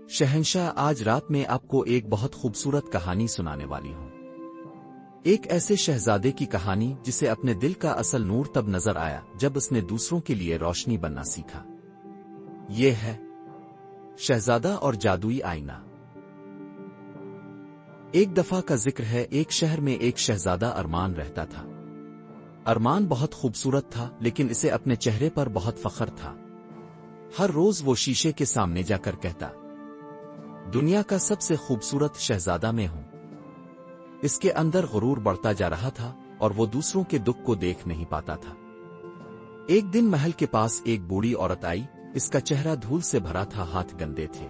شہنشاہ، آج رات میں آپ کو ایک بہت خوبصورت کہانی سنانے والی ہوں۔ ایک ایسے شہزادے کی کہانی جسے اپنے دل کا اصل نور تب نظر آیا جب اس نے دوسروں کے لیے روشنی بننا سیکھا۔ یہ ہے شہزادہ اور جادوئی آئینہ۔ ایک دفعہ کا ذکر ہے، ایک شہر میں ایک شہزادہ ارمان رہتا تھا۔ ارمان بہت خوبصورت تھا، لیکن اسے اپنے چہرے پر بہت فخر تھا۔ ہر روز وہ شیشے کے سامنے جا کر کہتا، دنیا کا سب سے خوبصورت شہزادہ میں ہوں۔ اس کے اندر غرور بڑھتا جا رہا تھا اور وہ دوسروں کے دکھ کو دیکھ نہیں پاتا تھا۔ ایک دن محل کے پاس ایک بوڑھی عورت آئی، اس کا چہرہ دھول سے بھرا تھا، ہاتھ گندے تھے۔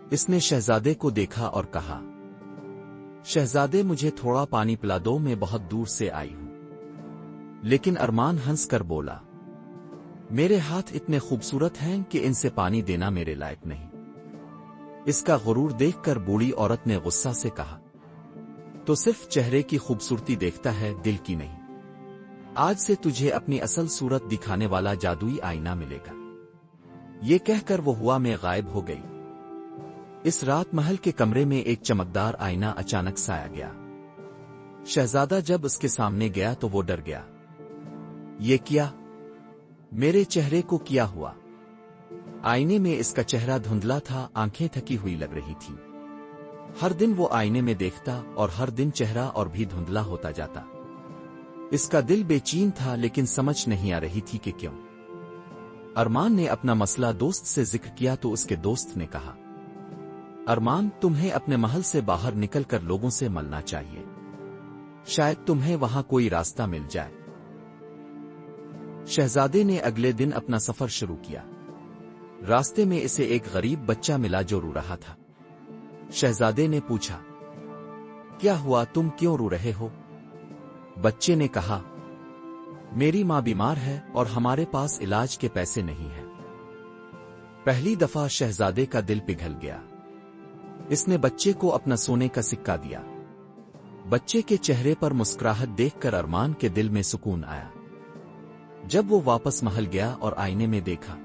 اس نے شہزادے کو دیکھا اور کہا، شہزادے، مجھے تھوڑا پانی پلا دو، میں بہت دور سے آئی ہوں۔ لیکن ارمان ہنس کر بولا، میرے ہاتھ اتنے خوبصورت ہیں کہ ان سے پانی دینا میرے لائق نہیں۔ اس کا غرور دیکھ کر بوڑھی عورت نے غصہ سے کہا، تو صرف چہرے کی خوبصورتی دیکھتا ہے، دل کی نہیں۔ آج سے تجھے اپنی اصل صورت دکھانے والا جادوئی آئینہ ملے گا۔ یہ کہہ کر وہ ہوا میں غائب ہو گئی۔ اس رات محل کے کمرے میں ایک چمکدار آئینہ اچانک سایا گیا۔ شہزادہ جب اس کے سامنے گیا تو وہ ڈر گیا۔ یہ کیا؟ میرے چہرے کو کیا ہوا؟ آئینے میں اس کا چہرہ دھندلا تھا، آنکھیں تھکی ہوئی لگ رہی تھی۔ ہر دن وہ آئینے میں دیکھتا اور ہر دن چہرہ اور بھی دھندلا ہوتا جاتا۔ اس کا دل بے چین تھا، لیکن سمجھ نہیں آ رہی تھی کہ کیوں۔ ارمان نے اپنا مسئلہ دوست سے ذکر کیا تو اس کے دوست نے کہا، ارمان، تمہیں اپنے محل سے باہر نکل کر لوگوں سے ملنا چاہیے، شاید تمہیں وہاں کوئی راستہ مل جائے۔ شہزادے نے اگلے دن اپنا سفر شروع کیا۔ راستے میں اسے ایک غریب بچہ ملا جو رو رہا تھا۔ شہزادے نے پوچھا، کیا ہوا، تم کیوں رو رہے ہو؟ بچے نے کہا، میری ماں بیمار ہے اور ہمارے پاس علاج کے پیسے نہیں ہیں۔ پہلی دفعہ شہزادے کا دل پگھل گیا۔ اس نے بچے کو اپنا سونے کا سکہ دیا۔ بچے کے چہرے پر مسکراہٹ دیکھ کر ارمان کے دل میں سکون آیا۔ جب وہ واپس محل گیا اور آئینے میں دیکھا،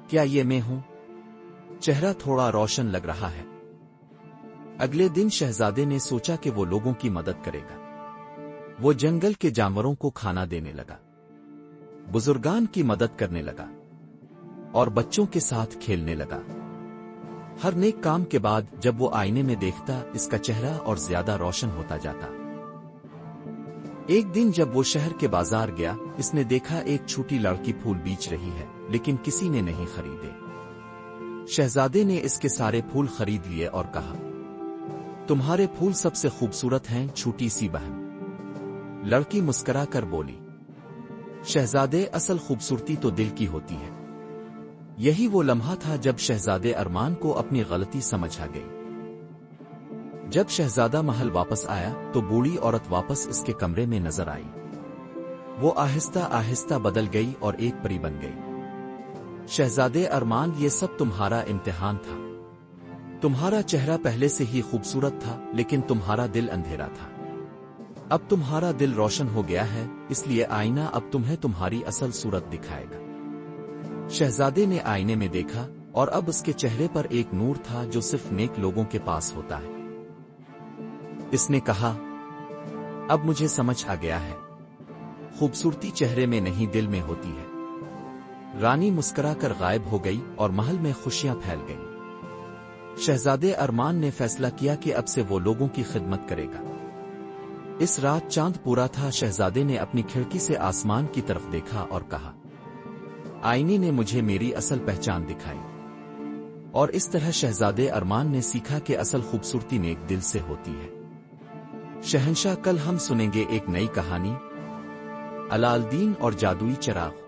کیا یہ میں ہوں؟ چہرہ تھوڑا روشن لگ رہا ہے۔ اگلے دن شہزادے نے سوچا کہ وہ لوگوں کی مدد کرے گا۔ وہ جنگل کے جانوروں کو کھانا دینے لگا، بزرگان کی مدد کرنے لگا اور بچوں کے ساتھ کھیلنے لگا۔ ہر نیک کام کے بعد جب وہ آئینے میں دیکھتا، اس کا چہرہ اور زیادہ روشن ہوتا جاتا۔ ایک دن جب وہ شہر کے بازار گیا، اس نے دیکھا ایک چھوٹی لڑکی پھول بیچ رہی ہے، لیکن کسی نے نہیں خریدے۔ شہزادے نے اس کے سارے پھول خرید لیے اور کہا، تمہارے پھول سب سے خوبصورت ہیں چھوٹی سی بہن۔ لڑکی مسکرا کر بولی، شہزادے، اصل خوبصورتی تو دل کی ہوتی ہے۔ یہی وہ لمحہ تھا جب شہزادے ارمان کو اپنی غلطی سمجھ آ گئی۔ جب شہزادہ محل واپس آیا تو بوڑھی عورت واپس اس کے کمرے میں نظر آئی۔ وہ آہستہ آہستہ بدل گئی اور ایک پری بن گئی۔ شہزادے ارمان، یہ سب تمہارا امتحان تھا۔ تمہارا چہرہ پہلے سے ہی خوبصورت تھا، لیکن تمہارا دل اندھیرا تھا۔ اب تمہارا دل روشن ہو گیا ہے، اس لیے آئینہ اب تمہیں تمہاری اصل صورت دکھائے گا۔ شہزادے نے آئینے میں دیکھا اور اب اس کے چہرے پر ایک نور تھا جو صرف نیک لوگوں کے پاس ہوتا ہے۔ اس نے کہا، اب مجھے سمجھ آ گیا ہے، خوبصورتی چہرے میں نہیں دل میں ہوتی ہے۔ رانی مسکرا کر غائب ہو گئی اور محل میں خوشیاں پھیل گئیں۔ شہزادے ارمان نے فیصلہ کیا کہ اب سے وہ لوگوں کی خدمت کرے گا۔ اس رات چاند پورا تھا۔ شہزادے نے اپنی کھڑکی سے آسمان کی طرف دیکھا اور کہا، آئینے نے مجھے میری اصل پہچان دکھائی۔ اور اس طرح شہزادے ارمان نے سیکھا کہ اصل خوبصورتی نیک دل سے ہوتی ہے۔ شہنشاہ، کل ہم سنیں گے ایک نئی کہانی، علاء الدین اور جادوئی چراغ۔